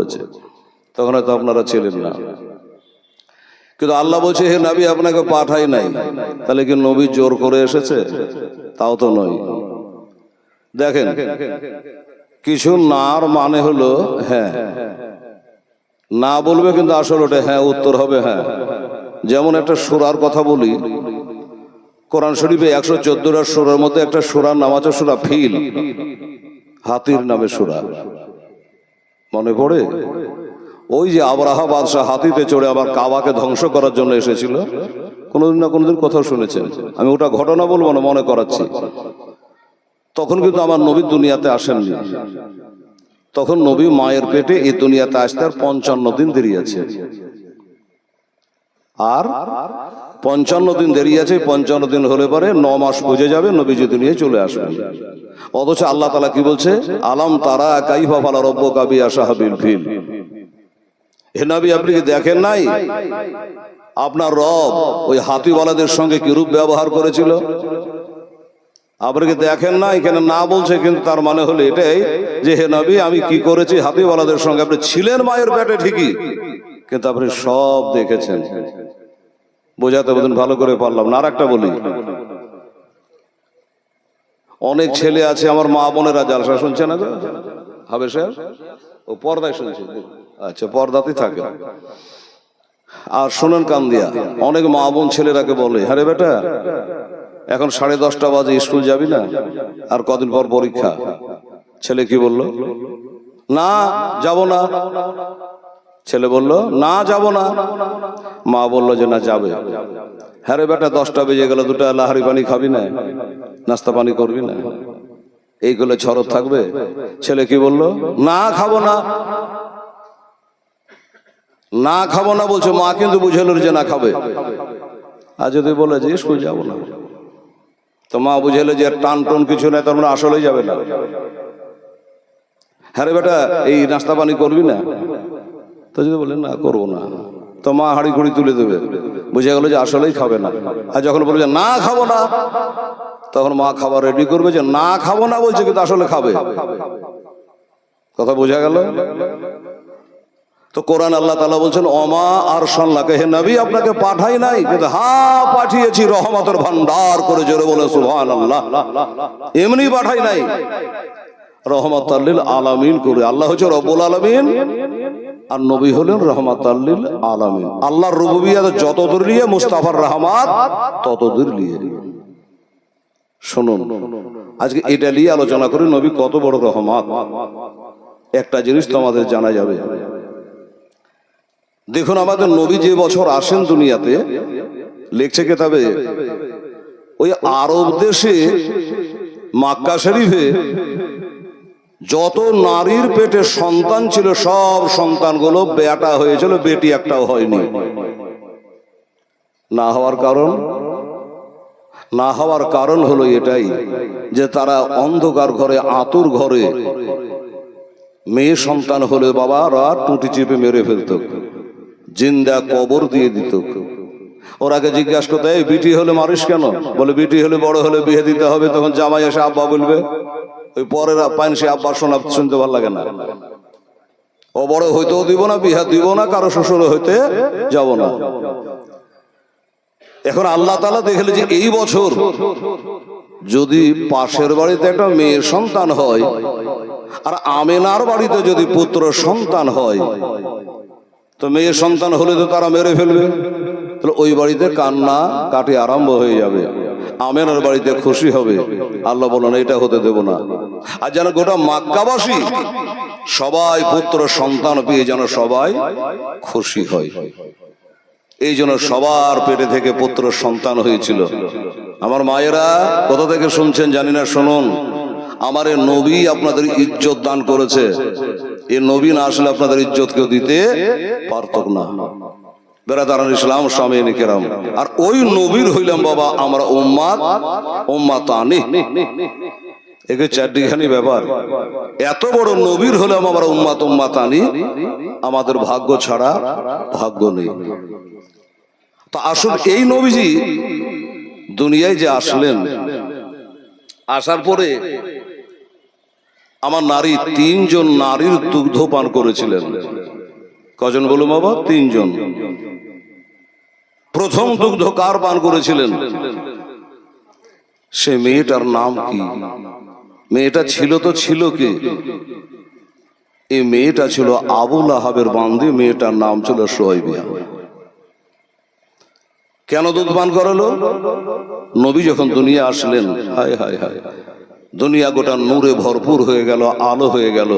করেছে, তখন হয়তো আপনারা ছিলেন না। কিন্তু আল্লাহ বলছে হে নবী আপনাকে পাঠাই নাই, তাহলে কি নবী জোর করে এসেছে? তাও তো নয়। দেখেন, কিছু নার মানে হলো হ্যাঁ, না বলবে কিন্তু আসলে ওটা হ্যাঁ উত্তর হবে হ্যাঁ। যেমন একটা সূরার কথা বলি, কোরআন শরীফে 114টা সূরার মধ্যে একটা সূরার নাম আছে সূরা ফিল, হাতির নামে সূরা। মনে পড়ে? ওই যে আবরাহা বাদশাহ হাতিতে চড়ে আবার কাবাকে ধ্বংস করার জন্য এসেছিল, কোনোদিন না কোনোদিন কোথাও শুনেছেন। আমি ওটা ঘটনা বলবো না, মনে করাচ্ছি। তখন কিন্তু আমার নবী দুনিয়াতে আসেননি, তখন নবী মায়ের পেটে এই দুনিয়াতে আসতে আর 55 দিন দেরি আছে। আর 55 দিন দেরি আছে, 55 দিন হলে পরে 9 মাস বুঝে যাবে নবীজি দুনিয়ায় চলে আসবেন। অথচ আল্লাহ তাআলা কি বলছে, আলাম তারা কাইফা ফাআলা রাব্বুকা বিআসহাবিল ফিল। হে নবী আপনি কি দেখেন নাই আপনার রব ওই হাতিওয়ালাদের সঙ্গে কি রূপ ব্যবহার করেছিল? আপনি কি দেখেন না? এখানে না বলছে, কিন্তু তার মানে হলো এটাই যে হে নবী আমি কি করেছি হাতিওয়ালাদের সঙ্গে। আপনি ছিলেন মায়ের পেটে ঠিকই, কিন্তু আপনি সব দেখেছেন। বোঝাতে বলুন, ভালো করে পারলাম না। আর একটা বলি, অনেক ছেলে আছে আমার মা বোনেরা জালসা শুনছে না গো, হবে স্যার ও পর্দায় শুনছে, আচ্ছা পর্দাতেই থাকে। আর শোনেন কান দিয়া, অনেক মা বোন ছেলেরাকে বলে আরে বেটা এখন 10:30 বাজে, স্কুল যাবি না? আর কদিন পর পরীক্ষা। ছেলে কি বলল? না যাব না। ছেলে বলল না যাব না। মা বলল যে না যাবে। হ্যাঁ রে বেটা 10টা বেজে গেল, 2টা লাহারি পানি খাবি না? নাস্তা পানি করবি না? এইগুলো ছরত থাকবে। ছেলে কি বলল? না খাবো না। না খাবো না বলছে, মা কিন্তু বুঝালো যে না খাবে। আর যদি বলে যে স্কুল যাবো না, তো মা বুঝালো যে টান টন কিছু নেই, তার মানে আসলেই যাবে না। হ্যাঁ রে বেটা এই নাস্তা পানি করবি না? তো যদি বলে না করবো না, তো মা হাঁড়ি ঘুড়ি তুলে দেবে, বুঝে গেল যে আসলেই খাবে না। আর যখন বলে যে না খাবো না, তখন মা খাবার রেডি করবে যে না খাবো না বলছে কিন্তু আসলে খাবে। কথা বোঝা গেল? তো কোরআন আল্লাহ তাআলা বলছেন ওমা আরসালনাকা, হে নবী আপনাকে পাঠাই নাই, কিন্তু হ্যাঁ পাঠিয়েছি রহমতের ভান্ডার করে, জোরে বলে সুবহানাল্লাহ। এমনি পাঠাই নাই, রহমাতাল লিল আলামিন করে। আল্লাহ হচ্ছে রব্বুল আলামিন আর নবী হলেন রহমাতাল লিল আলামিন। আল্লাহর রুবুবিয়্যাত যতদূর নিয়ে মুস্তাফার রহমত ততদূর নিয়ে। শুনুন আজকে এটা নিয়ে আলোচনা করি, নবী কত বড় রহমত। একটা জিনিস তো আমাদের জানা যাবে, দেখুন আমাদের নবী যে বছর আসেন দুনিয়াতে, লিখছে কিতাবে ওই আরব দেশে মক্কা শরীফে যত নারীর পেটে সন্তান ছিল সব সন্তানগুলো বেটা হয়েছিল, বেটি একটাও হয়নি। না হওয়ার কারণ হলো এটাই যে তারা অন্ধকার ঘরে, আতুর ঘরে মেয়ে সন্তান হলে বাবারা টুটি চেপে মেরে ফেলত, জিন্দা কবর দিয়ে দিত। ওরাকে জিজ্ঞাসা করতে এই বিটি হলে মারিস কেন? বলে বিটি হলে বড় হলে বিয়ে দিতে হবে। তখন জামাই এসে আব্বা বলবে, ওই পরের পাইনসে আব্বা শুনতে ভালো লাগে না। ও বড় হইতেও দিব না, বিহা দিব না, কারো শ্বশুর হইতে যাব না। এখন আল্লাহ তাআলা দেখলে যে এই বছর যদি পাশের বাড়িতে একটা মেয়ের সন্তান হয় আর আমেনার বাড়িতে যদি পুত্র সন্তান হয়, তো মেয়ের সন্তান হলে তো তারা মেরে ফেলবে, তাহলে ওই বাড়িতে কান্না কাটি আরম্ভ হয়ে যাবে, আমেনার বাড়িতে খুশি হবে। আল্লাহ বলেন এটা হতে দেব না। আর যেন গোটা মক্কাবাসী সবাই পুত্র সন্তান পেয়ে যেন সবাই খুশি হয়, এই জন্য সবার পেটে থেকে পুত্র সন্তান হয়েছিল। আমার মায়েরা কোথা থেকে শুনছেন জানি না, শুনুন, আমার এই নবী আপনাদের ইজ্জত দান করেছে। এই নবী না আসলে আপনাদের ইজ্জত কেউ দিতে পারত না। বেরাদারান ইসলাম সামিন কেরাম, আর ওই নবীর হইলাম বাবা আমরা উম্মাতানি। একে চারটিখানি ব্যাপার। এত বড় নবীর হলাম আমরা উম্মাতানি, আমাদের ভাগ্য ছাড়া ভাগ্য নেই। তো আসুন এই নবীজি দুনিয়ায় যে আসলেন, আসার পরে আমার নারী 3 জন নারীর দুগ্ধ পান করেছিলেন। কজন বলুন বাবা? 3 জন। প্রথম দুগ্ধ কার পান করেছিলেন? সে মেয়েটার নাম কি? মেয়েটা ছিল তো ছিল কি? এই মেয়েটা ছিল আবু লাহাবের বান্দি, মেয়েটার নাম ছিল সুয়াইবিয়া। কেন দুধ পান করালো? নবী যখন দুনিয়া আসলেন, হায় হায় হায়, দুনিয়া গোটা নূরে ভরপুর হয়ে গেল, আলো হয়ে গেল।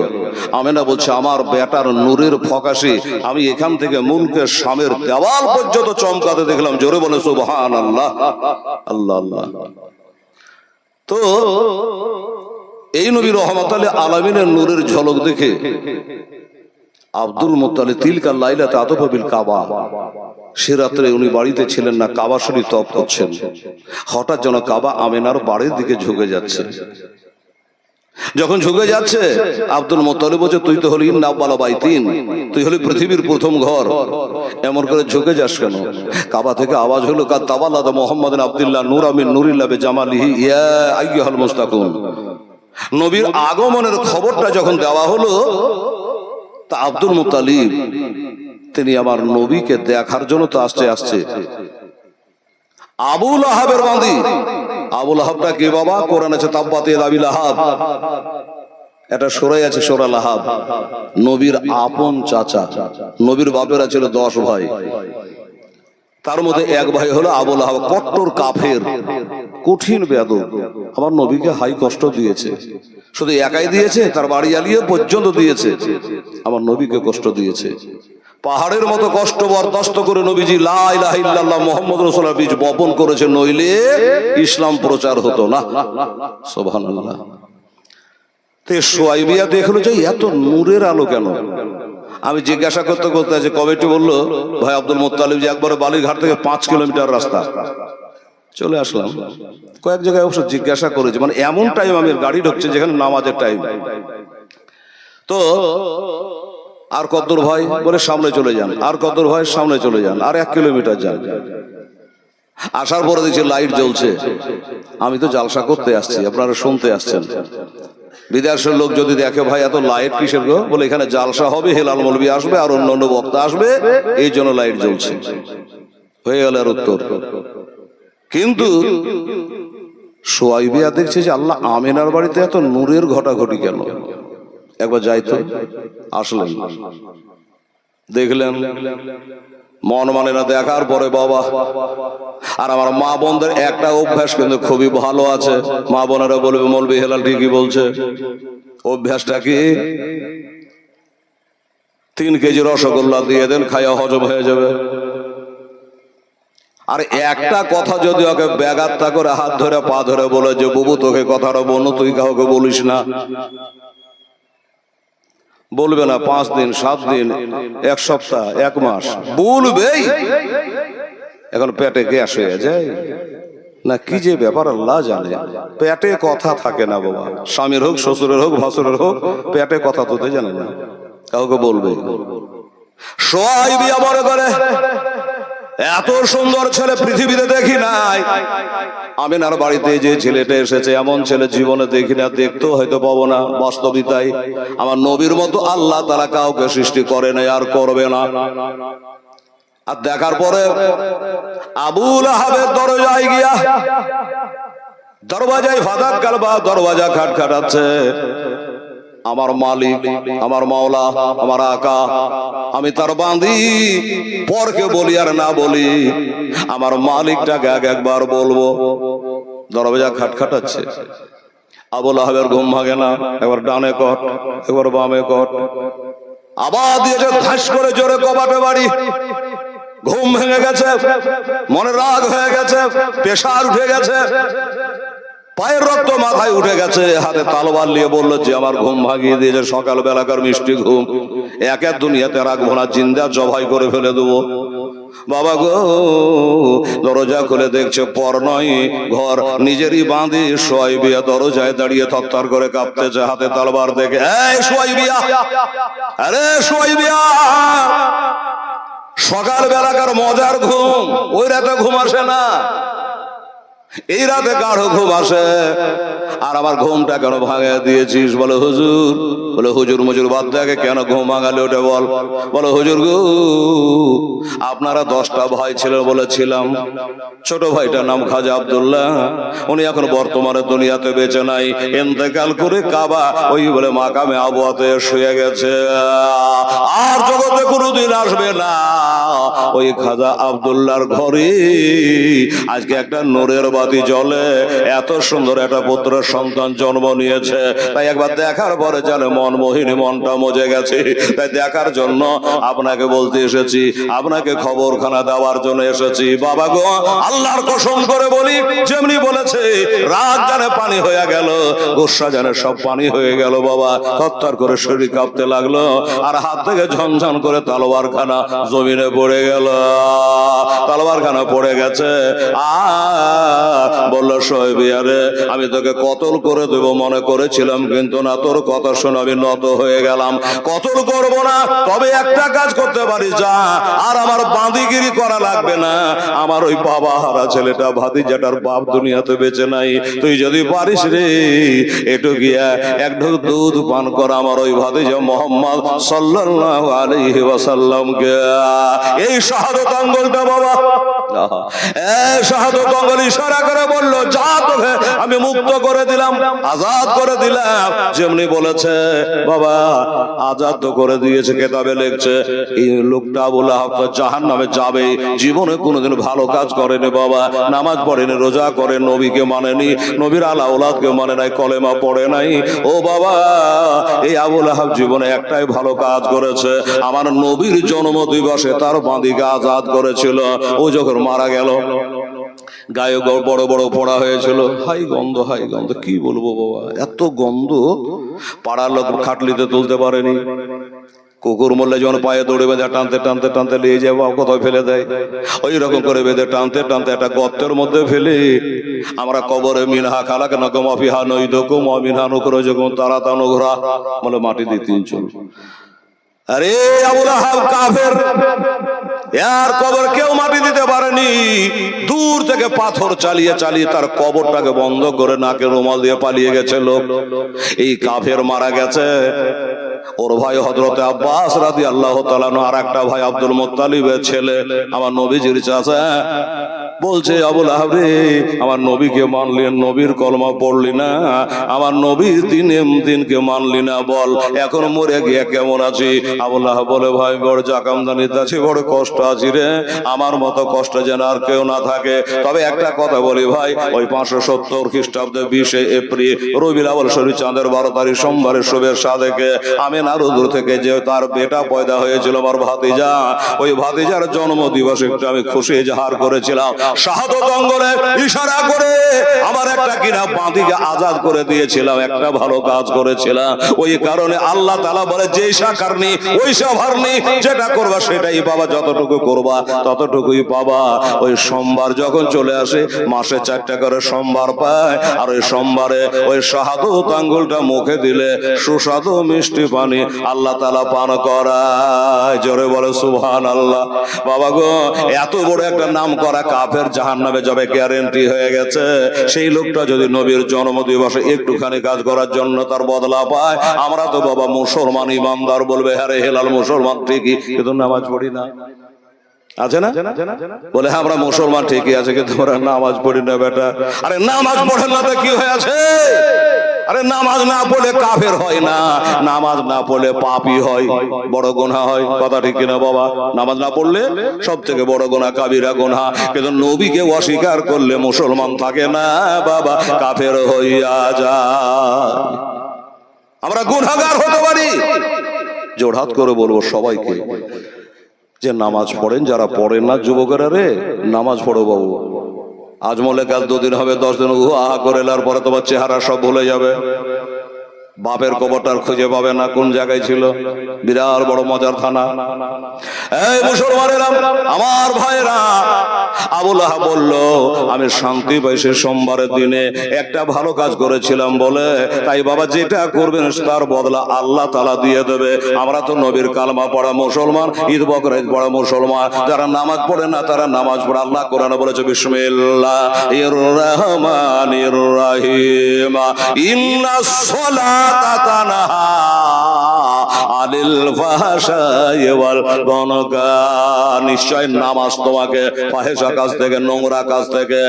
আমেনা বলছে, আমার বেটার নূরের ফকাশে আমি এখান থেকে মুলকের শামের দেওয়াল পর্যন্ত চমকাতে দেখলাম। জোরে বলে সুবহানাল্লাহ। আল্লাহ আল্লাহ। তো এই নবী রহমাতুল আলামিনের নূরের ঝলক দেখে আব্দুল মুত্তালিব তিলকা লাইলাতে আতফা বিল কাবা, সে রাত্রে উনি বাড়িতে ছিলেন না, কাবা শরীফ তওয়াফ করছেন। হঠাৎ যেন কাবা আমেনার বাড়ির দিকে ঝুঁকে যাচ্ছে। যখন ঝুঁকে যাচ্ছে, আব্দুল মুত্তালিব বলছে, তুই তো হলি ইন্না আউয়ালা বাইতিন, তুই হলি পৃথিবীর প্রথম ঘর, এমন করে ঝুঁকে যাস কেন? কাবা থেকে আওয়াজ হলো, কাদ তাওয়াল্লাদা মুহাম্মাদিন আব্দুল্লাহ নূরা মিন নূরিল্লাহ বিজামালিহি ইয়া আইয়ুহাল মুস্তাকুন। নবীর আগমনের খবরটা যখন দেওয়া হলো, তা আব্দুল মুত্তালিব তিনি আমার নবীকে দেখার জন্য তো আসছে। আবু লাহাবের বান্দি। আবু লাহাবটা কে বাবা? কোরআন আছে তাব্বাত ইয়াদা আবি লাহাব, এটা সূরায় আছে, সূরা লাহাব। নবীর আপন চাচা। নবীর বাপেরা ছিল 10 ভাই, তার মধ্যে এক ভাই হলো আবু লাহাব, কট্টর কাফের, কঠিন বেয়াদব। আমার নবীকে হাই কষ্ট দিয়েছে। শুধু একাই দিয়েছে, তার বাড়ি আলিয়ে পর্যন্ত দিয়েছে। আমার নবীকে কষ্ট দিয়েছে। পাহাড়ের মতো কষ্ট বরদাস্ত করে নবীজি লা ইলাহা ইল্লাল্লাহ মুহাম্মদুর রাসূলুল্লাহ বীজ বপন করেছে, নইলে ইসলাম প্রচার হতো না। সুবহানাল্লাহ। তে সুয়াইবিয়া দেখলো যে এত নূরের আলো কেন? আমি জিজ্ঞাসা করতে করতে যে কমিটি বলল, ভাই আব্দুল মুত্তালিব যে একবারে বালিঘাট থেকে 5 কিলোমিটার রাস্তা। চলে আসলাম। কয়েক জায়গায় অবশ্য জিজ্ঞাসা করেছি, মানে এমন টাইম আমি গাড়ি ঢুকছে যেখানে নামাজের টাইম। তো আর কতদূর ভাই? বলে সামনে চলে যান। আর কতদূর ভাই? সামনে চলে যান। আর 1 কিলোমিটার যান। আসার পরে দেখছি লাইট জ্বলছে। আমি তো জালসা করতে আসছি, আপনারা শুনতে আসছেন। বিদেশের লোক যদি দেখে, ভাই এত লাইট কিসের গো? বলে এখানে জালসা হবে, হেলাল মৌলবী আসবে আর অন্যান্য বক্তা আসবে, এই জন্য লাইট জ্বলছে। হয়ে গেল আর উত্তর। কিন্তু সুয়াইবিয়া দেখছে যে আল্লাহ, আমেনার বাড়িতে এত নূরের ঘটাঘটি কেন? একবার যাই তো। আসলেন, দেখলেন, মন মানে না। দেখার পরে বাবা, আর আমার মা বোনদের একটা অভ্যাস কিন্তু খুবই ভালো আছে। মা বোনেরা বলবে, মৌলবী হেলাল ঠিকই বলছে। অভ্যাসটা কি? 3 কেজি রসগোল্লা দিয়ে দেন, খাইয়া হজম হয়ে যাবে। আর একটা কথা যদি ওকে ব্যাগাত্তা করে হাত ধরে পা ধরে বলে যে, বুবু তোকে কথাটা বলো, তুই কাউকে বলিস না, বলবে না। 5 দিন, 7 দিন, 1 সপ্তাহ, 1 মাস বলবেই। এখন পেটে গ্যাস হয়ে যায় না, কি যে ব্যাপার আল্লাহ জানে। পেটে কথা থাকে না বাবা, স্বামীর হোক, শ্বশুরের হোক, ভাসুরের হোক, পেটে কথা তো জানে না, কাউকে বলবে। সুয়াইবিয়া মনে করে এত সুন্দর ছেলে পৃথিবীতে দেখি নাই। আমিনার বাড়িতে যে ছেলেটা এসেছে, এমন ছেলে জীবনে দেখি না, দেখতেও হয়তো পাবো না। বাস্তবিকতাই আমার নবীর মতো আল্লাহ তাআলা কাউকে সৃষ্টি করে নাই, আর করবে না। আর দেখার পরে আবু লাহাবের দরজায় গিয়া, দরওয়াজায় ফাদাক কালবা, দরওয়াজা খটখটাচ্ছে। আমার মালিক, আমার মাওলা, আমার আকা, আমি তার বান্দি। পরকে বলি আর না বলি, আমার মালিকটাকে একবার বলবো। দরওয়াজা খটখটাচ্ছে। আবু লাহাবের ঘুম ভাঙে না। একবার ডানে কট, একবার বামে কট, আবার দিয়েছে ধাস করে জোরে কবাটে বাড়ি। ঘুম ভেঙে গেছে, মনে রাগ হয়ে গেছে, প্রেসার উঠে গেছে, পায়ের রক্ত মাথায় উঠে গেছে। হাতে তালবার নিয়ে বললো যে আমার ঘুম ভাঙিয়ে দিয়েছে, সকাল বেলাকার মিষ্টি ঘুম, একের দুনিয়াতে রাখবো না, জিন্দা জবাই করে ফেলে দেবো। বাবা গো, দরজা খুলে দেখছে পর নয় ঘর, নিজেরই বাঁধি সুয়াইবিয়া দরজায় দাঁড়িয়ে থরথর করে কাঁপতেছে, হাতে তালবার দেখে। এই সুয়াইবিয়া, আরে সুয়াইবিয়া, সকাল বেলাকার মজার ঘুম, ওই রাতে ঘুম আসে না। এই রাতে গাঢ় ঘুম আসে, আর আমার ঘুমটা কেন ভাঙে দিয়েছিস? বলে হুজুর, বলে হুজুর মুজুর বাদ দেখে কেন ঘুম ভাঙালে ওটা বল। বলে হুজুর গো, আপনারা 10টা ভাই ছিল বলেছিলাম, ছোট ভাইটার নাম খাজা আব্দুল্লাহ, উনি এখন বর্তমানে দুনিয়াতে বেঁচে নাই, ইন্তেকাল করে কাবা ওই বলে মাকামে আবুয়াতে শুয়ে গেছে, আর জগতে কোনোদিন আসবে না। ওই খাজা আব্দুল্লাহর ঘরে আজকে একটা নূরের বাতি জ্বলে, এত সুন্দর একটা পুত্র সন্তান জন্ম নিয়েছে। তাই একবার দেখার পরে যেন মন মোহিনী, মনটা মজে গেছে। তাই দেখার জন্য আপনাকে বলতে এসেছি, আপনাকে খবরখানা দেওয়ার জন্য এসেছি। বাবা গো, আল্লাহর কসম করে বলি, যেমনি বলেছে রাত জানে পানি হয়ে গেল, গোসা জানে সব পানি হয়ে গেল। বাবা থরথর করে শরীর কাঁপতে লাগলো, আর হাত থেকে ঝনঝন করে তলোয়ারখানা জমিনে পড়ে গেল। তলোয়ারখানা পড়ে গেছে, বলল শোয়েবে, আরে আমি তোকে কতল করে দেব মনে করেছিলাম, কিন্তু না, তোর কথা শুনে আমি নত হয়ে গেলাম। কতল করব না, তবে একটা কাজ করতে পারি, যা, আর আমার বাঁদিগিরি করা লাগবে না। আমার ওই বাবা হারা ছেলেটা ভাতিজাটার বাপ দুনিয়াতে বেঁচে নাই, তুই যদি পারিস রে, একটু গিয়া এক ঢোক দুধ পান কর আমার ওই ভাতিজা মোহাম্মদ সাল্লাল্লাহু আলাইহি ওয়াসাল্লামকে। এই শাহাদাত আঙ্গুলটা বাবা, এই শাহাদাত আঙ্গুল ইশারা করে বলল, যা, তোকে আমি মুক্ত করে দিলাম, আজাদ করে দিলাম। যেমনি বলেছে বাবা, আজাদ তো করে দিয়েছে। কেতাবে লিখছে এই লোকটা বলে জাহান্নামে যাবে, জীবনে কোনোদিন ভালো কাজ করেনি বাবা, নামাজ পড়েনি, রোজা করে, নবীকে মানেনি, নবীর আলা ওলাদকে মানে নাই, কলেমা পড়ে নাই। ও বাবা, এই আবুল আহাব জীবনে একটাই ভালো কাজ করেছে, আমার নবীর জন্ম দিবসে তার বাঁদিকে আজাদ করেছিল। ও যখন মারা গেল, গায়ে বড় বড় ফোড়া হয়েছিল, হাই গন্ধ, হাই গন্ধ, কি বলবো বাবা, এত গন্ধ, পাড়ার লোক খাটলিতে তুলতে পারেনি। কুকুর মরলে যখন পায়ে দৌড়ে বেঁধে টানতে টানতে টানতে নিয়ে যাবো, কোথায় ফেলে দেয়, ওই রকম করে বেঁধে টানতে টানতে একটা গর্তের মধ্যে ফেলে আমরা কবরে মিনহা খালাক নাকুম ফিহা নুইদুকুম ওয়া মিনহা নুখরিজুকুম তারাতান উখরা বলে মাটি দিয়ে 3 চুল। আরে আবুল আহাব কাফের, এর কবর কেউ মাটি দিতে পারেনি। দূর থেকে পাথর চালিয়ে চালিয়ে তার কবরটাকে বন্ধ করে নাকে রুমাল দিয়ে পালিয়ে গেছে লোক। এই কাফের মারা গেছে, ওর ভাই হযরতে আব্বাস রাদিয়াল্লাহু তাআলা আর একটা ভাই আব্দুল মুত্তালিবের ছেলে, আমার নবীজির চাচা, বলছে আবুল আহাব রে, আমার নবীকে মানলি, নবীর কলমা পড়লি না, আমার নবীর দিনকে মানলি না, বল এখন মরে গিয়ে কেমন আছি? আবুল আহাব বলে, ভাই বড় জাকামদানিতে আছি, বড় কষ্ট আছি রে, আমার মতো কষ্ট যেন আর কেউ না থাকে। তবে একটা কথা বলি ভাই, ওই 570 খ্রিস্টাব্দে 20 এপ্রিল রবিউল আউয়াল শরীফ চাঁদের 12 তারিখ সোমবারের শুভেচ্ছা দেখে আমিনার উদর থেকে যে তার বেটা পয়দা হয়েছিল, আমার ভাতিজা, ওই ভাতিজার জন্ম দিবসে একটু আমি খুশি ইজহার করেছিলাম, শাহাদাত আঙ্গুলে ইশারা করে আমার একটা কিনা বাঁদিকে আজাদ করে দিয়েছিলাম, একটা ভালো কাজ করেছিলাম। ওই কারণে আল্লাহ তাআলা বলে, যেইসা কারনি ওইসা ভারনি, যেটা করবা সেটাই পাবা, যতটুকু করবা ততটুকুই পাবা। ওই সোমবার যখন চলে আসে, মাসে 4টা করে সোমবার পায়, আর ওই সোমবারে ওই শাহাদাত আঙ্গুলটা মুখে দিলে সুস্বাদু মিষ্টি পানি আল্লাহ তাআলা পান করায়। জোরে বলে সুবহানাল্লাহ। বাবা গো, এত বড় একটা নাম করা কাফের জাহান্নামে যাবে গ্যারান্টি হয়ে গেছে। সেই লোকটা যদি নবীর জন্ম দিবসে একটুখানি কাজ করার জন্য তার বদলা পায়, আমরা তো বাবা মুসলমান ইমানদার বলবে, হ্যাঁ রে হেলাল মুসলমান ঠিকই, কিন্তু নামাজ পড়ি না, আছে না? বলে হ্যাঁ আমরা মুসলমান ঠিকই আছে, কিন্তু আমরা নামাজ পড়ি না বেটা। আরে নামাজ পড়েন না তো কি হয়ে আছে? আরে নামাজ না পড়লে কাফের হয় না, নামাজ না পড়লে পাপী হয়, বড় গুনাহ হয়, কথা ঠিক কিনা বাবা? নামাজ না পড়লে সব থেকে বড় গুনাহ কাবিরা গুনাহ। কিন্তু নবীকে অস্বীকার করলে মুসলমান থাকে না বাবা, কাফের হইয়া যায়। আমরা গুনাহগার হতে পারি। জোড়হাত করে বলবো সবাইকে যে নামাজ পড়েন, যারা পড়েন না যুবকেরা রে, নামাজ পড়ো বাবু। আজমলে কাল 2 দিন হবে, 10 দিন আহা করে এলার পরে তোমার চেহারা সব ভুলে যাবে। বাপের কবরটার খুঁজে পাবে না কোন জায়গায় ছিল। বিরাট বড় মজার থানা। এই মুসলমানেরা, আমার ভাইরা, আবুল আহাব বলল আমি শান্তি পাইছি সোমবারের দিনে একটা ভালো কাজ করেছিলাম বলে, তাই বাবা যেটা করবেন তার বদলা আল্লাহ তাআলা দিয়ে দেবে। আমরা তো নবীর কালমা পড়া মুসলমান, ঈদ বকর ঈদ পড়া মুসলমান, যারা নামাজ পড়ে না তারা নামাজ পড়ে। আল্লাহ কোরআনে বলেছে বিসমিল্লাহির রহমানির রহিম ইন্নাস সালাতা তানহা আনিল ফাহশাই ওয়াল মুনকার। নিশ্চয় নামাজ তোমাকে ফাহেশা কাজ থেকে, নোংরা কাজ থেকে,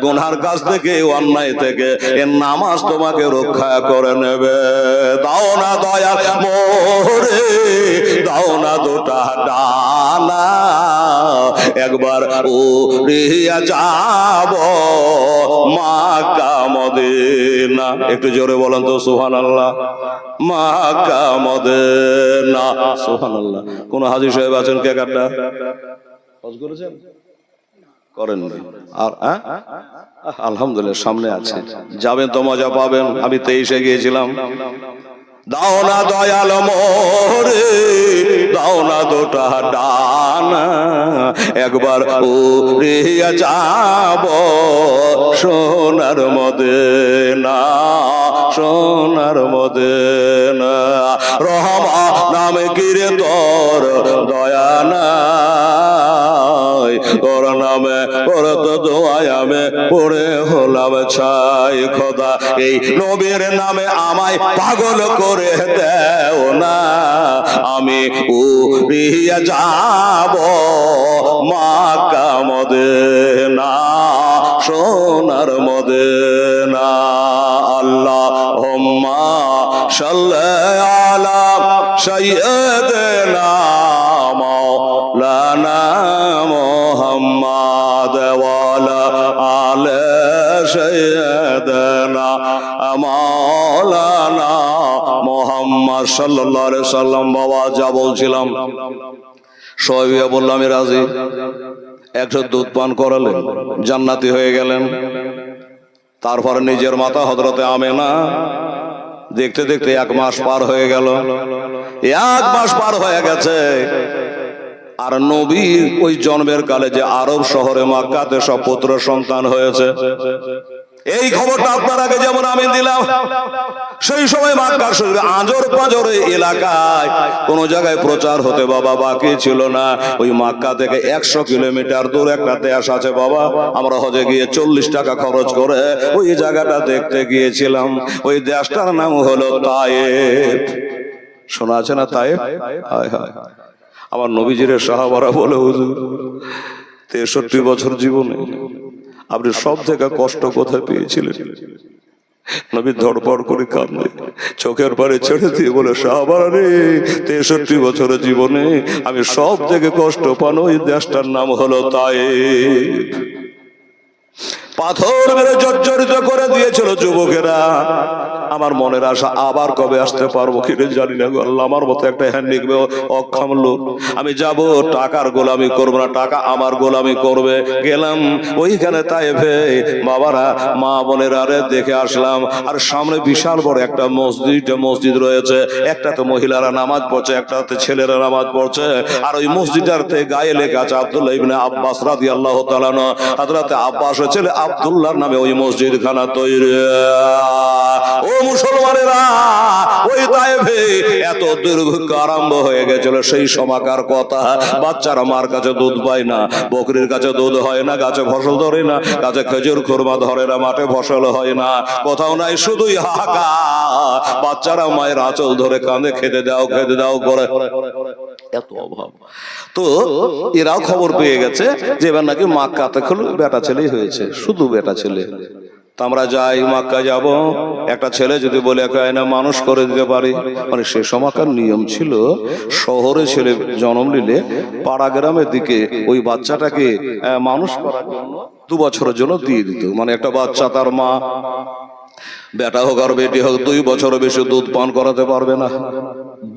গুনার কাজ থেকে, অন্যায় থেকে এ নামাজ তোমাকে রক্ষা করে নেবে। দাও না দয়াল মোরে, দাও না দুটা ডানা, একবার উড়িয়া যাব মক্কা মদিনা। একটু জোরে বলেন তো সুবহানাল্লাহ। মক্কা মদিনা, সুবহানাল্লাহ। কোন হাজী সাহেব আছেন কে কাটা হজ করেছেন? করেন আর আলহামদুলিল্লাহ সামনে আছে, যাবেন তো মজা পাবেন। আমি 23-এ গিয়েছিলাম। দাও না দয়াল মোরে, দাও না দুটা ডানা, একবার উড়িয়া যাব সোনার মদিনা, সোনার মদিনা। রহমা নামে কিরে তোর দয়া নাই, তোর নামে তোর তো দোয়ায় আমি পড়ে হলাম ছাই। খোদা এই নবীর নামে আমায় পাগল করে দেও না, আমি উড়িয়া যাব মক্কা মদিনা, সোনার মদিনা। আল্লাহুম্মা সাল্লি আলা সাইয়্যিদিনা মাওলানা মুহাম্মাদ ওয়া আলা আলি সাইয়্যিদিনা মাওলানা মুহাম্মদ সাল্লাল্লাহু আলাইহি সাল্লাম। বাবা যা বলছিলাম সবাই বললাম আমি রাজি। 100 দুধ পান করালেন, জান্নাতি হয়ে গেলেন। তারপরে নিজের মাতা হযরতে আমেনা দেখতে দেখতে 1 মাস পার হয়ে গেল। 1 মাস পার হয়ে গেছে, আর নবীর ওই জন্মের কালে যে আরব শহরে মক্কাতে সব পুত্র সন্তান হয়েছে, এই খবরটা আপনার আগে যেমন আমি দিলাম। সেই সময় মক্কা শরীফে আজর পাজর এলাকায় কোন জায়গায় প্রচার হতে বাবা বাকি ছিল না। ওই মক্কা থেকে 100 কিলোমিটার দূর একটা দেশ আছে বাবা, আমরা হজে গিয়ে 40 টাকা খরচ করে ওই জায়গাটা দেখতে গিয়েছিলাম। ওই দেশটার নাম হলো তায়েফ। শোনা আছে না তায়েফ? হায় হায়, আমার নবীজির সাহাবারা বলে হুজুর 63 বছর জীবনে আপনি সব থেকে কষ্ট কোথায় পেয়েছিলেন? নবী ধড়পড় করে কাঁদলেন, চোখের পানি ছেড়ে দিয়ে বলে সাহাবারা রে, 63 বছরের জীবনে আমি সব থেকে কষ্ট পান ওই দেশটার নাম হলো তায়েফ। পাথর মেরে জর্জরিত করে দিয়েছিল যুবকেরা। আমার মনের আশা আবার কবে আসতে পারবো কিরে জানি না গো আল্লাহ। আমার মতো একটা হ্যান্ডিক্যাপ অক্ষম লোক, আমি যাব টাকার গোলামি করবো না, টাকা আমার গোলামি করবে। গেলাম ওইখানে তায়েফে, বাবারা মা বোনেরা রে দেখে আসলাম। আর সামনে বিশাল বড় একটা মসজিদ রয়েছে। একটাতে মহিলারা নামাজ পড়ছে, একটাতে ছেলেরা নামাজ পড়ছে। আর ওই মসজিদটাতে গায়ে লেখা আছে আব্দুল্লাহ ইবনে আব্বাস রাদিয়াল্লাহু তাআলা আনহু। হযরত আব্বাসের ছেলে আব্দুল্লাহর নামে ওই মসজিদ খানা তৈরি। ও মুসলমানেরা, ওই তায়েফে এত দুর্ভিক্ষ আরম্ভ হয়ে গেছিল। সেই সময়কার কথা, বাচ্চারা মার কাছে দুধ পায় না, বকরির কাছে দুধ হয় না, গাছে ফসল ধরে না, গাছে খেজুর খুরমা ধরে না, মাঠে ফসল হয় না, কোথাও নাই, শুধুই হাহাকার। বাচ্চারা মায়ের আঁচল ধরে কাঁদে, খেতে দাও করে, এত অভাব। তো এরাও খবর পেয়ে গেছে যে এবার নাকি মক্কাতে বেটা ছেলেই হয়েছে, শুধু বেটা ছেলে। তা আমরা যাই, মক্কা যাব, একটা ছেলে যদি বলে না মানুষ করে দিতে পারি, মানে সে সময়কার নিয়ম ছিল শহরে ছেলে জন্ম নিলে পাড়া গ্রামের দিকে ওই বাচ্চাটাকে মানুষ করার জন্য 2 বছরের জন্য দিয়ে দিত। মানে একটা বাচ্চা তার মা, বেটা হোক আর বেটি হোক, 2 বছরের বেশি দুধ পান করাতে পারবে না।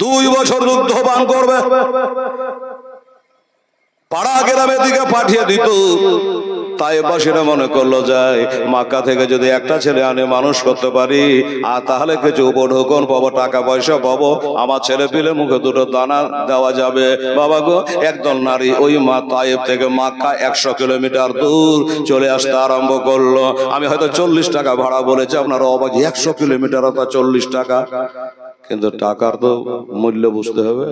2 বছর দুধ পান করবে, পাড়া গ্রামের দিকে পাঠিয়ে দিত। তাইবাসীরা মনে করলো যায় মক্কা থেকে যদি একটা ছেলে আনে মানুষ করতে পারি আর তাহলে কিছু উপঢৌকন পাবো, টাকা পয়সা পাবো, আমার ছেলে পিলে মুখে দুটো দানা দেওয়া যাবে। বাবা গো, একদল নারী ওই তাইব থেকে মক্কা 100 কিলোমিটার দূর চলে আসতে আরম্ভ করলো। আমি হয়তো 40 টাকা ভাড়া বলেছি, আপনারা অবাক, 100 কিলোমিটার অর্থাৎ 40 টাকা। কিন্তু টাকার তো মূল্য বুঝতে হবে।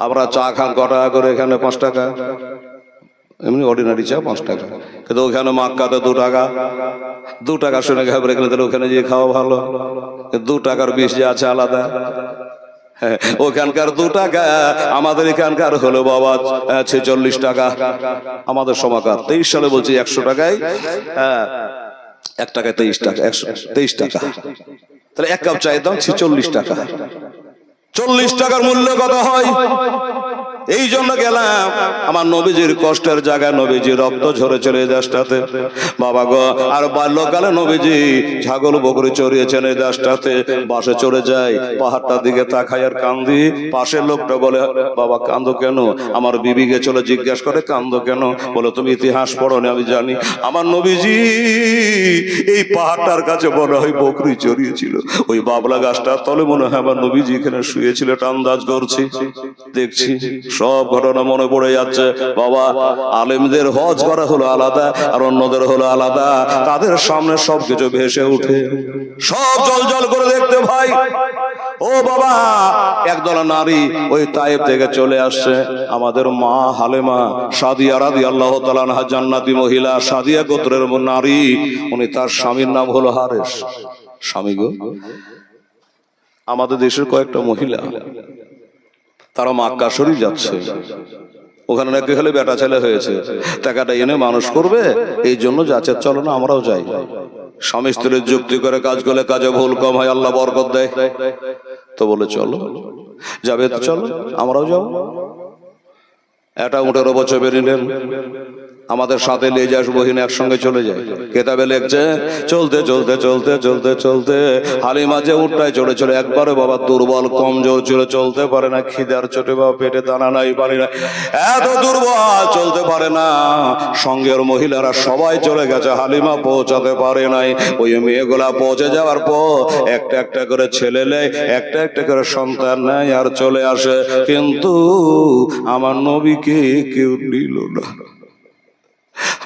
আমরা চা খান ক টাকা করে, এখানে 5 টাকা, এমনি অর্ডিনারি চা 5 টাকা, কিন্তু ওখানে মক্কাতে 2 টাকা। 2 টাকা শুনে ঘাবড়ে গেলে তাহলে ওখানে গিয়ে খাওয়া ভালো। 2 টাকার বিষ যে আছে আলাদা। হ্যাঁ, ওখানকার 2 টাকা, আমাদের এখানকার হলো বাবা 46 টাকা। আমাদের সময়কার 23 সালে বলছি 100 টাকায়, 1 টাকায় 23 টাকা, 123 টাকা। তাহলে 1 কাপ চায়ের দাম 46 টাকা। 40 টাকার মূল্য কত হয়? এই জন্য গেলাম আমার নবীজির কষ্টের জায়গায়, নবীজির রক্ত ঝরে চলে এই দেশটাতে। বাবা গো, আর বাল্যকালে নবীজি ছাগল বকরি চড়িয়েছেন এই দেশটাতে। বাসে চড়ে যায়, পাহাড়টার দিকে তাকাই আর কান্দি। পাশের লোকটা বলে, বাবা কান্দো কেন? আমার বিবিকে চলে জিজ্ঞাসা করে, কান্দো কেন? বলে, তুমি ইতিহাস পড়োনি? আমি জানি। আমার নবীজি এই পাহাড়টার কাছে মনে হয় বকরি চড়িয়েছিল, ওই বাবলা গাছটার তলে মনে হয় আমার নবীজি এখানে শুয়েছিল, এটা আন্দাজ করছি। দেখছি সব ঘটনা মনে পড়ে যাচ্ছে। বাবা, আলেমদের হজ করা হলো আলাদা আর অন্যদের হলো আলাদা। তাদের সামনে সবকিছু ভেসে উঠে, সব জল জল করে দেখতে ভাই। ও বাবা, একদল নারী ওই তায়েব থেকে চলে আসছে। আমাদের মা হালেমা সাদিয়া রাদিয়াল্লাহু তাআলা আনহা, জান্নাতি মহিলা, সাদিয়া গোত্রের নারী। উনি, তার স্বামীর নাম হলো হারেস। স্বামী গো, আমাদের দেশের কয়েকটা মহিলা তারা মক্কা শরীফ যাচ্ছে, ওখানে নাকি হলে বেটা ছেলে হয়েছে, টাকাটা এনে মানুষ করবে, এই জন্য যাচ্ছে, চলো না আমরাও যাই। স্বামী স্ত্রীর যুক্তি করে কাজ করলে কাজে ভুল কম হয়, আল্লাহ বরকত দেয়। তো বলে চলো, যাবে তো চলো, আমরাও যাবো। এটা উটের উপর চেপে নিলেন, আমাদের সাথে নিয়ে যাস বহিন, একসঙ্গে চলে যায়। কেতাবে লেখছে, চলতে চলতে চলতে চলতে চলতে হালিমা যে উটটায় চড়ে চলে একবারে বাবা দুর্বল কমজোর ছিল, চলতে পারে না, খিদার চোটে বা পেটে দানা নাই, পানি না, এত দুর্বল চলতে পারে না। সঙ্গের মহিলারা সবাই চলে গেছে, হালিমা পৌঁছাতে পারে নাই। ওই মেয়েগুলা পৌঁছে যাওয়ার পর একটা একটা করে ছেলে নেয়, একটা একটা করে সন্তান নেয় আর চলে আসে। কিন্তু আমার নবীকে কেউ নিল না।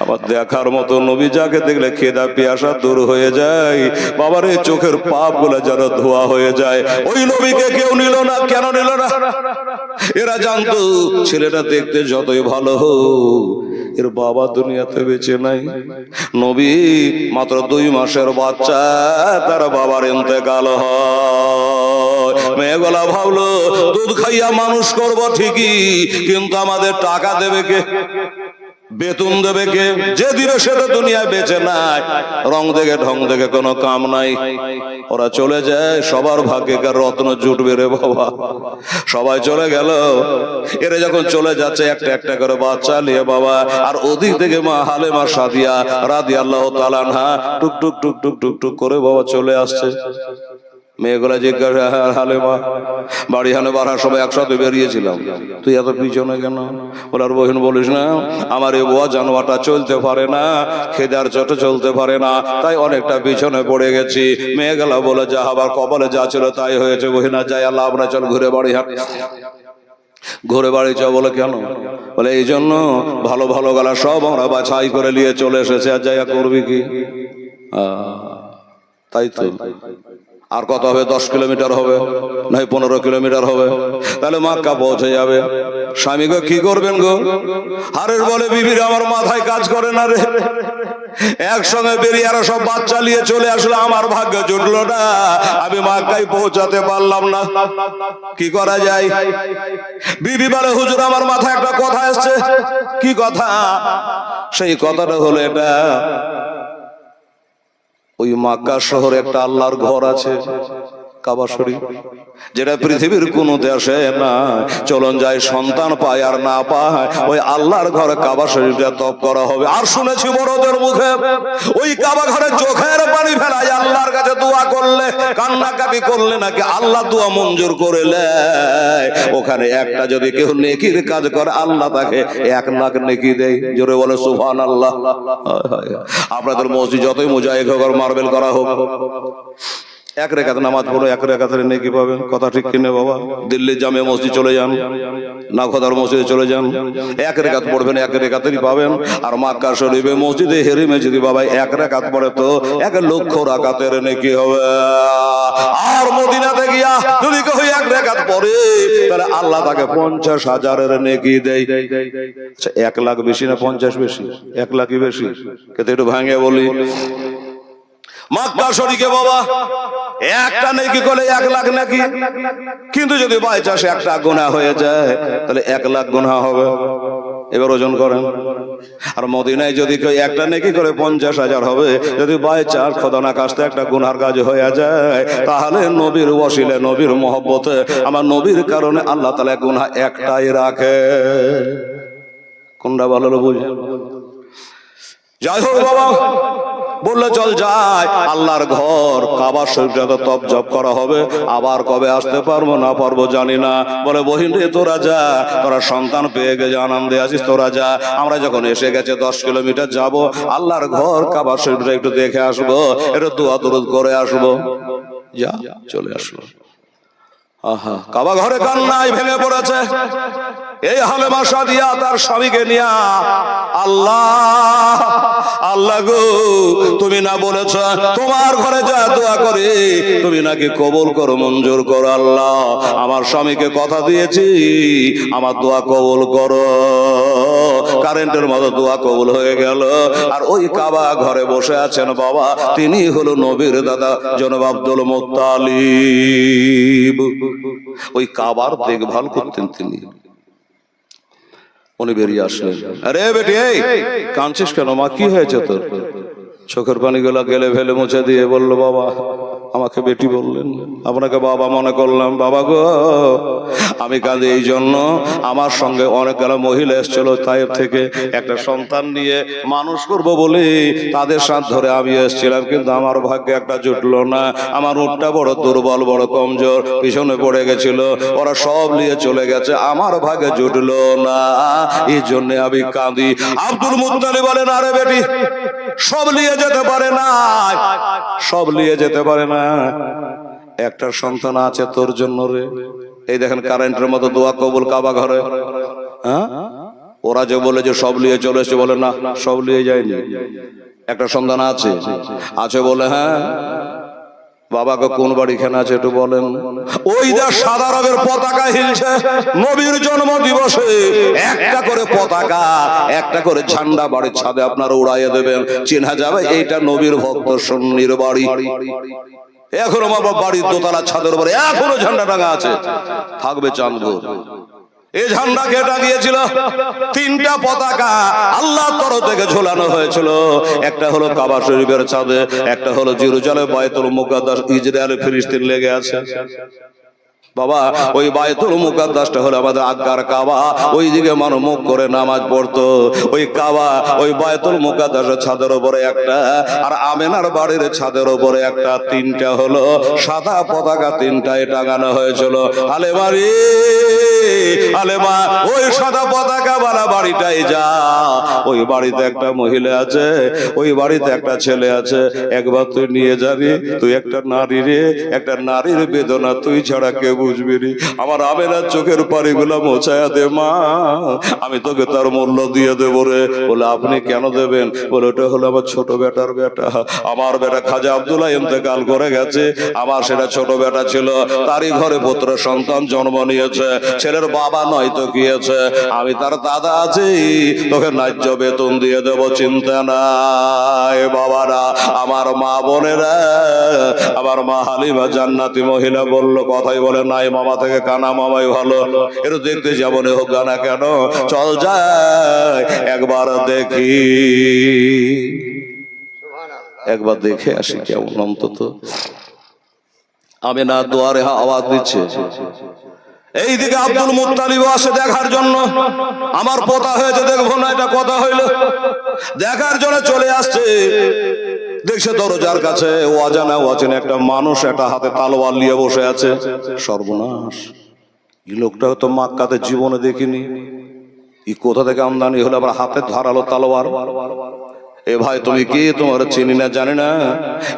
আমার দেখার মতো নবী, যাকে দেখলে খেদা পিয়াসা দূর হয়ে যায়, বাবার এই চোখের পাপ গুলা যেন ধোয়া হয়ে যায়। ওই নবীকে কেউ নিল না। কেন নিল না? এরা জানতো ছেলেটা দেখতে যতই ভালো হোক, এর বাবা দুনিয়াতে বেঁচে নাই। নবী মাত্র 2 মাসের বাচ্চা, তার বাবার ইন্তেকাল হয়। মেয়েগুলা ভাবলো দুধ খাইয়া মানুষ করব ঠিকই, কিন্তু আমাদের টাকা দেবে কে, বেতন দেবে কে? যে দিবে সে তো দুনিয়ায় বেঁচে নাই, রং দেখে ঢং দেখে কোনো কাম নাই। ওরা চলে যায়, সবার ভাগ্যে কার রত্ন জুটবে রে বাবা। সবাই চলে গেল। এরা যখন চলে যাচ্ছে একটা একটা করে বাচ্চা নিয়ে বাবা, আর ওদিক থেকে মা হালেমা সাদিয়া রাদিয়াল্লাহু তাআলা আনহা টুক টুক টুক টুক টুক টুক করে বাবা চলে আসছে। মেয়েগুলা জিজ্ঞাসা, হালেমা বাড়ি হানে বাড়ার সময় একসাথে বেরিয়েছিলাম, তুই এত পিছনে কেন? বলার বহিন বলিস না, আমার এই বুয়া জানোয়ারটা চলতে পারে না, খেদার চোটে চলতে পারে না, তাই অনেকটা পিছনে পড়ে গেছি। মেয়েগুলা বলে, যা আবার কপালে যা ছিল তাই হয়েছে, বহিনা যাই, আল্লাহ আমরা চল ঘুরে বাড়ি হাট, ঘুরে বাড়ি চ। বলে কেন? বলে এই জন্য ভালো ভালো গলা সব আমরা বাছাই করে নিয়ে চলে এসেছে, আর যাইয়া করবি কি? তাই তো। আর কত হবে? 10 কিলোমিটার হবে, নয় 15 কিলোমিটার হবে, তাহলে মক্কা পৌঁছে যাবে। স্বামী গো কি করবেন গো? হারের বলে, বিবির আমার মাথায় কাজ করে না রে, একসঙ্গে বেরিয়ে আরো সব বাচ্চা নিয়ে চলে আসলো, আমার ভাগ্য জুটলো না, আমি মক্কায় পৌঁছাতে পারলাম না, কি করা যায়? বিবি বলে, হুজুর আমার মাথায় একটা কথা এসছে। কি কথা? সেই কথাটা হলো এটা, ওই মক্কা শহরে একটা আল্লাহর ঘর আছে, কাবা শরীফ, যেটা পৃথিবীর কোন দেশে না। চলন যায় সন্তান পায় আর না পায়, ওই আল্লাহর ঘরে কাবা শরীফটা তপ করা হবে। আর শুনেছি বড়দের মুখে, ওই কাবা ঘরে চোখের পানি ফেলায় আল্লাহর কাছে দোয়া করলে, কান্নাকাটি করলে নাকি আল্লাহ দোয়া মঞ্জুর করে নেয়। ওখানে একটা যদি কেউ নেকির কাজ করে আল্লাহ তাকে 1 লাখ নেকি দেয়। জোরে বলে সুবহানাল্লাহ। আপনাদের মসজিদ যতই মুজাহিদ হোক আর মার্বেল করা হোক, 1 রাকাত নামাজ পড়ো, 1 রাকাতের নেকি পাবেন। কথা ঠিক কিনে বাবা? দিল্লি জামে মসজিদ চলে যান, নাখোদার মসজিদে চলে যান, 1 রাকাত পড়বেন, 1 রাকাতেরই পাবেন। আর মক্কা শরীফে মসজিদে হেরিমে যদি বাবা 1 রাকাত পড়ে তো 1 লক্ষ রাকাতের নেকি হবে। আর মদিনাতে গিয়া যদি কেউ 1 রাকাত পড়ে তাহলে আল্লাহ তাকে 50,000-এর নেকি দেয়। আচ্ছা, 1 লাখ বেশি না 50 বেশি? 1 লাখই বেশি। কিন্তু একটু ভাঙে বলি, মক্কা শরীফে বাবা একটা নেকি করলে 1 লাখ নাকি, কিন্তু যদি বাই চান্স একটা গুনাহ হয়ে যায় তাহলে 1 লাখ গুনাহ হবে। এবার ওজন করেন। আর মদিনায় যদি কেউ একটা নেকি করে 50,000 হবে। যদি বাই চান্স খোদা না কাস্তে একটা গুনার কাজ হয়ে যায়, তাহলে নবীর ওসিলে, নবীর মহব্বতে, আমার নবীর কারণে আল্লাহ তাআলা গুনাহ একটাই রাখে। কোনটা ভালো বুঝে? যাই হোক বাবা, বললে চল যাই, আল্লাহর ঘর কাবা শরীফটা তো তপ জপ করা হবে। আবার কবে আসতে পারবো না পারবো জানি না। বলে বহিন রে, তোরা যা, তোরা সন্তান পেয়ে গেছে, আনন্দে আছিস, তোরা যা। আমরা যখন এসে গেছে 10 কিলোমিটার যাব, আল্লাহর ঘর কাবা শরীফটা একটু দেখে আসবো, একটু দোয়া দরুদ করে আসবো। যা, চলে আসলো। আহা, কাবা ঘরে কান্নায় ভেঙে পড়েছে এই হালেমা সাদিয়া তার স্বামীকে নিয়া। আল্লাহ, আল্লাহ গো, তুমি না বলেছ তোমার ঘরে যা দোয়া করে তুমি নাকি কবুল করো, মঞ্জুর করো। আল্লাহ, আমার স্বামীকে কথা দিয়েছি, আমার দোয়া কবুল করো। কারেন্টের মতো দোয়া কবুল হয়ে গেল। আর ওই কাবা ঘরে বসে আছেন বাবা, তিনি হলো নবীর দাদা জনাব আব্দুল মুত্তালিব। ওই কাবার দেখভাল করতেন তিনি। উনি বেরিয়ে আসলেন। আরে বেটি, এই কাঁদছিস কেন? মা কি হয়েছে তোর? চোখের পানিগুলো গেলে ফেলে মুছে দিয়ে বলল, বাবা, আমাকে বেটি বললেন, আপনাকে বাবা মনে করলাম। বাবা গো, আমি কাঁদি এই জন্য, আমার সঙ্গে অনেকগুলো মহিলা এসেছিল তাইফ থেকে, একটা সন্তান নিয়ে মানুষ করব বলে তাদের সাথ ধরে আমি এসেছিলাম, কিন্তু আমার ভাগ্যে একটা জুটলো না। আমার উটটা বড় দুর্বল, বড় কমজোর, পিছনে পড়ে গেছিল, ওরা সব নিয়ে চলে গেছে, আমার ভাগ্যে জুটলো না, এই জন্য আমি কাঁদি। আব্দুল মুত্তালিব বলেন, আরে বেটি, সব নিয়ে যেতে পারে না, সব নিয়ে যেতে পারে না, একটা সন্তান আছে তোর জন্য রে। এই দেখেন কারেন্টের মতো দোয়া কবুল কাবা ঘরে। হ্যাঁ, ওরা যে বলে যে সব নিয়ে চলে এসে, বলে না, সব নিয়ে যায়নি, একটা সন্তান আছে। আছে বলে, হ্যাঁ। বাবাকে কোন বাড়ি খানে আছে একটু বলেন? ওই যে সাদা রঙের পতাকা হিলছে নবীর জন্ম দিবসে, একটা করে পতাকা, একটা করে ঝান্ডা বাড়ির ছাদে আপনারা উড়াইয়ে দেবেন, চেনা যাবে এইটা নবীর ভক্ত সুন্নির বাড়ি। এখনো বাবা বাড়ির দোতলা ছাদের উপরে এখনো ঝান্ডা টাঙা আছে, থাকবে চাঁদপুর। এই ঝান্ডা কে টাঙিয়েছিল? 3টা পতাকা আল্লাহর তরফ থেকে ঝোলানো হয়েছিল। একটা হলো কাবা শরীফের ছাদে, একটা হলো জেরুজালেম বায়তুল মুকাদ্দাস, ইসরায়েল ফিলিস্তিন লেগে আছে। বাবা, ওই বায়তুল মুকাদ্দাসটা হলো আমাদের আগ্রার কাবা, ওই দিকে মানুষ মুখ করে নামাজ পড়তো। ওই কাবা, ওই বায়তুল মুকাদ্দাসের ছাদের উপরে একটা, আর আমেনার বাড়ির ছাদের উপরে একটা, 3টা হলো সাদা পতাকা, 3টায় টাঙানো হয়েছিল। আলেমারি, আলেমা, ওই সাদা পতাকা বালা বাড়িটাই যা, ওই বাড়িতে একটা মহিলা আছে, ওই বাড়িতে একটা ছেলে আছে। একবার তুই নিয়ে যাবি, তুই একটা নারী রে, একটা নারীর বেদনা তুই ছাড়া কে বুঝবি রে। আমার আমেনার চোখের পানিগুলো মোছায়া দে মা, আমি তোকে তার মূল্য দিয়ে দেবো রে। বলে, আপনি কেন দেবেন? বলে, ওটা হলো আমার ছোট বেটার বেটা, আমার বেটা খাজা আব্দুল্লাহ ইন্তেকাল করে গেছে, আমার সেটা ছোট বেটা ছিল, তারই ঘরে পুত্র সন্তান জন্ম নিয়েছে, ছেলের বাবা নয় তো কি আছে, আমি তার দাদা আছি, তোকে ন্যায্য বেতন দিয়ে দেবো, চিন্তা নাই। বাবারা, আমার মা বোনেরা, আমার মা হালিমা জান্নাতি মহিলা বলল, কথাই বলে নাই, মামা থেকে কানা মামাই ভালো, একটু দেখতে যাবো না, হোক না কেন, চল যাই একবার দেখি, একবার দেখে আসি কেমন অন্তত। আমেনা দুয়ারে আওয়াজ দিচ্ছে, এইদিকে আব্দুল মুত্তালিব আসে দেখার জন্য, আমার পোতা হয়েছে দেখবো না এটা কথা হইল, দেখার জন্য চলে আসছে। দেখছে দরজার কাছে অজানা অচেনা একটা মানুষ একটা হাতে তালোয়ার নিয়ে বসে আছে। সর্বনাশ, এই লোকটা তো মক্কাতে জীবনে দেখিনি, এই কোথা থেকে আমদানি হলো আবার হাতে ধারালো তালোয়ার। এ ভাই তুমি কি, তোমার চিনি না জানি না,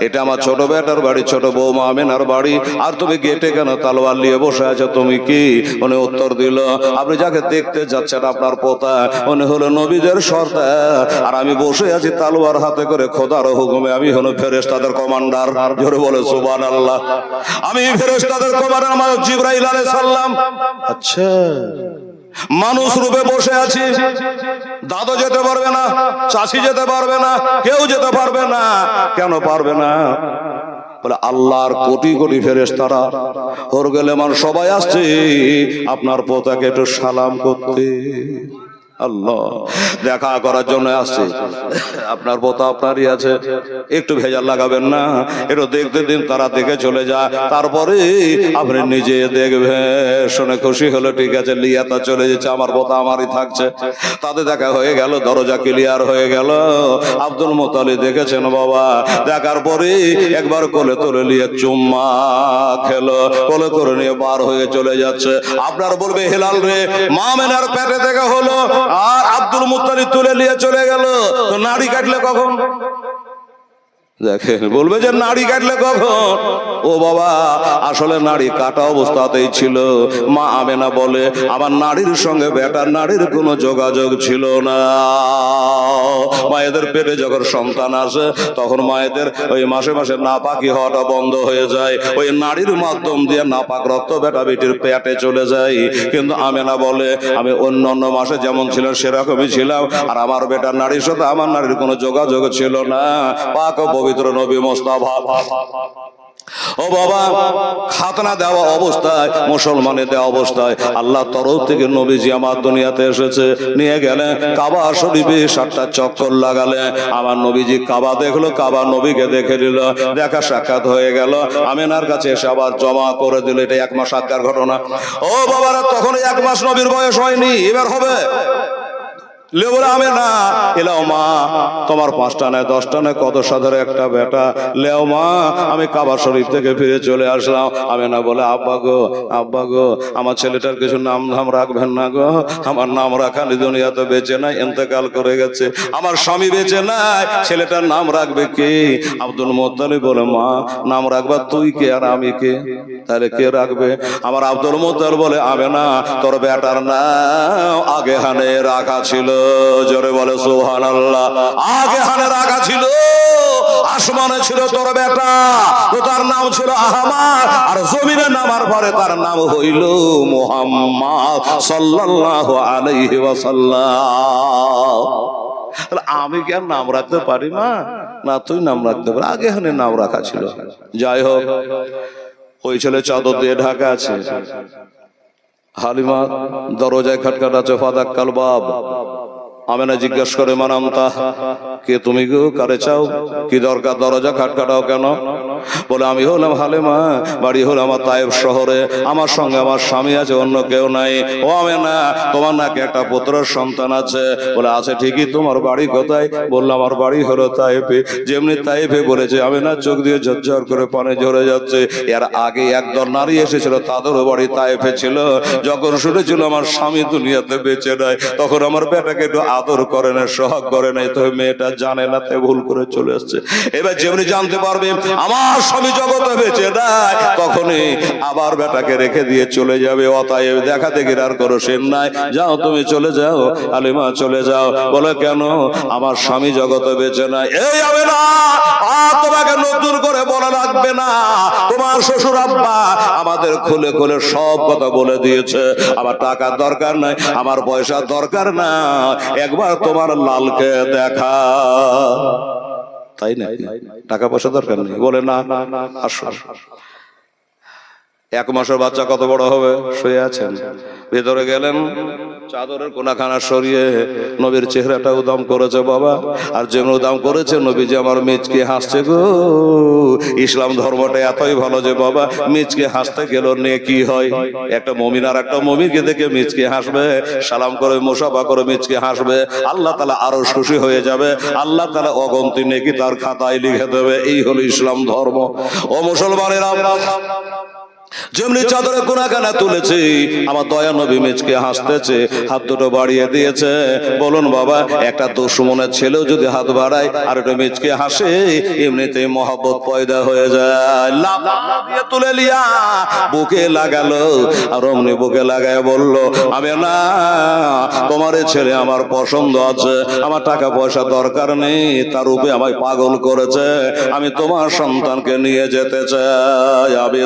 এটা আমার ছোট বেটার বাড়ি, ছোট বৌমা আমেনার বাড়ি, আর তুমি গেটে কেন তালোয়ার নিয়ে বসে আছো, তুমি কি? উনি উত্তর দিল, আপনি যাকে দেখতে যাচ্ছেন আপনার পোতা, উনি হলো নবীদের সর্দার, আর আমি বসে আছি তালোয়ার হাতে করে খোদার হুকুমে, আমি হলো ফেরেশতাদের কমান্ডার। জোরে বলে সুবহানাল্লাহ। আমি ফেরেশতাদের কমান্ডার, আমার জিবরাইল আলাইহিস সালাম। আচ্ছা, মানুষ রূপে বসে আছি, দাদু যেতে পারবে না, চাচি যেতে পারবে না, কেউ যেতে পারবে না। কেন পারবে না? বলে আল্লাহর কোটি কোটি ফেরেশতারা হরগেলেমান সবাই আসছে আপনার পোতাকে একটু সালাম করতে। আল্লাহ দেখা করার জন্য আসছে। আপনার পোতা আপনারই আছে, একটু ভেজাল লাগাবেন না, একটু দেখতে দিন, তারা দেখে চলে যায়, তারপরে আপনি নিজে দেখবেন। শুনে খুশি হলো, ঠিক আছে, লিয়াতা চলে যাচ্ছে, আমার পোতা আমারই থাকছে। তাদের দেখা হয়ে গেল, দরজা ক্লিয়ার হয়ে গেল। আব্দুল মুত্তালিব দেখেছেন বাবা, দেখার পরে একবার কোলে তুলে নিয়ে চুম্মা খেলো, কোলে করে নিয়ে বার হয়ে চলে যাচ্ছে। আপনার বলবে হেলাল রে, মা আমেনার পেটে থেকে হলো, আর আব্দুল মুত্তালিব তুলে নিয়ে চলে গেল, তো নাড়ি কাটলে কখন? দেখেন, বলবে যে নাড়ি কাটলে কখন? ও বাবা, আসলে নাড়ি কাটা অবস্থাতেই ছিল। মা আমেনা বলে আমার নাড়ির সঙ্গে বেটার নাড়ির কোনো যোগাযোগ ছিল না। মায়েদের পেটে যখন সন্তান আসে, তখন মায়েদের ওই মাসে মাসে নাপাকি হওয়াটা বন্ধ হয়ে যায়, ওই নাড়ির মাধ্যম দিয়ে নাপাক রক্ত বেটা বেটির পেটে চলে যায়। কিন্তু আমেনা বলে আমি অন্য অন্য মাসে যেমন ছিল সেরকমই ছিলাম, আর আমার বেটার নাড়ির সাথে আমার নাড়ির কোনো যোগাযোগ ছিল না। পাক পবিত্র নবী মুস্তাফা, ও বাবা, খাতনা দেওয়া অবস্থায়, মুসলমানের দেওয়া অবস্থায় আল্লাহ তরফ থেকে নবীজি আমার দুনিয়াতে এসেছে, নিয়ে গেলেন কাবা শরীফে 7টা চক্কর লাগালেন। আমার নবীজি কাবা দেখলো, কাবা নবীকে দেখে নিল, দেখা সাক্ষাৎ হয়ে গেল। আমেনার কাছে এসে আবার জমা করে দিল। এটা 1 মাস আগের ঘটনা। ও বাবারা, তখন 1 মাস নবীর বয়স হয়নি, এবার হবে। লেবরা আমেনা, এলাও মা, তোমার 5টা নয় 10টা নয় কত সাধারণ একটা বেটা, লেও মা, আমি কাবা শরীফ থেকে ফিরে চলে আসলাম। আমেনা বলে আব্বা গো, আব্বা গো, আমার ছেলেটার কিছু নাম ধাম রাখবেন না গো, আমার নাম রাখানি দুনিয়াতে বেঁচে নাই, ইন্তেকাল করে গেছে, আমার স্বামী বেঁচে নাই, ছেলেটার নাম রাখবে কে? আব্দুল মুত্তালিব বলে মা, নাম রাখবা তুই কে আর আমি কে? তাহলে কে রাখবে? আমার আব্দুল মুত্তালিব বলে আমেনা, তোর বেটার নাম আগে হানে রাখা ছিল। জোরে বলে সুবহানাল্লাহ। আগে হানে রাখা ছিল, আসমানে ছিল তোর বেটা, তো তার নাম ছিল আহমদ, আর জমিনে নামার পরে তার নাম হইল মুহাম্মদ সাল্লাল্লাহু আলাইহি ওয়াসাল্লাম। আমি কি আর নাম রাখতে পারি না? না, তুই নাম রাখতে পারি, আগে হানে নাম রাখা ছিল। যাই হোক, ওই ছেলে চাদর দিয়ে ঢাকা আছে। হালিমা দরজায় খটখটাচ্ছে, ফাদাক্কাল বাব। আমেনা জিজ্ঞেস করে মানামতা, কে তুমি গো, কারে চাও, কি দরকার, দরজা খটখটাও কেন? বলে আমি হলাম হালিমা, বাড়ি হলো আমার তায়েব শহরে, আমার সঙ্গে আমার স্বামী আছে, অন্য কেউ নাই। ও আমেনা, তোমার নাকি একটা পুত্র সন্তান আছে? বলে আছে ঠিকই, তোমার বাড়ি কোথায়? বললাম আমার বাড়ি হলো তায়েফে। যেমনি তায়েফে বলেছে, আমেনা চোখ দিয়ে ঝরঝর করে পানি ঝরে যাচ্ছে। এর আগে একদল নারী এসেছিল, তাদেরও বাড়ি তায়েফে ছিল। যখন শুনেছিল আমার স্বামী দুনিয়াতে বেঁচে নাই, তখন আমার বেটাকে একটু আদর করে না, সোহাগ করে নাই, তো মেয়েটা জানে না, তাই ভুল করে চলে আসছে। এবার যেমনি জানতে পারবে আমার স্বামী জগতে বেঁচে নাই, তখনই আবার বেটাকে রেখে দিয়ে চলে যাবে। অতএব দেখা দেখির আর করো সেন নাই, যাও তুমি চলে যাও, হালিমা চলে যাও। বলে কেন? আমার স্বামী জগতে বেঁচে নাই। এই হবে না, আর তোমাকে নতুন করে বলা লাগবে না, তোমার শ্বশুর আব্বা আমাদের খুলে খুলে সব কথা বলে দিয়েছে। আমার টাকার দরকার নাই, আমার পয়সার দরকার না, একবার তোমার লালকে দেখা। তাই না, টাকা পয়সা দরকার নেই? বলে না, আসো। 1 মাসের বাচ্চা কত বড় হবে? শুয়ে আছেন, ভেতরে গেলেন, চাদরের কোনাখানা সরিয়ে নবীর চেহারাটা উদাম করেছে বাবা। আর যেমন উদাম করেছে, নবীজি আমার মিচকে হাসছে গো। ইসলাম ধর্মটা এতই ভালো যে বাবা, মিচকে হাসতে গেল নেকি হয়। একটা মুমিন আর একটা মুমিনকে দেখে মিচকে হাসবে, সালাম করে মুসাফা করে মিচকে হাসবে, আল্লাহ তাআলা আরো খুশি হয়ে যাবে, আল্লাহ তাআলা অগন্তি নেকি তার খাতায় লিখে দেবে। এই হলো ইসলাম ধর্ম। ও মুসলমানেরা, যেমনি চাদরে কোনাখানা তুলেছি, আমার দয়া নবী মিচকে হাসতেছে, হাত দুটো বাড়িয়ে দিয়েছে। বলুন বাবা, একটা দুশমনের ছেলেও যদি হাত বাড়ায় আর একটু মিচকে হাসে, এমনিতেই মহব্বত পয়দা হয়ে যায়। লাফা দিয়ে তুলে লিয়া বুকে লাগালো, আর অমনি বুকে লাগায় বলল, আমি না, তোমার এই ছেলে আমার পছন্দ আছে, আমার টাকা পয়সা দরকার নেই, তার রূপে আমায় পাগল করেছে, আমি তোমার সন্তানকে নিয়ে যেতে চাই। আমি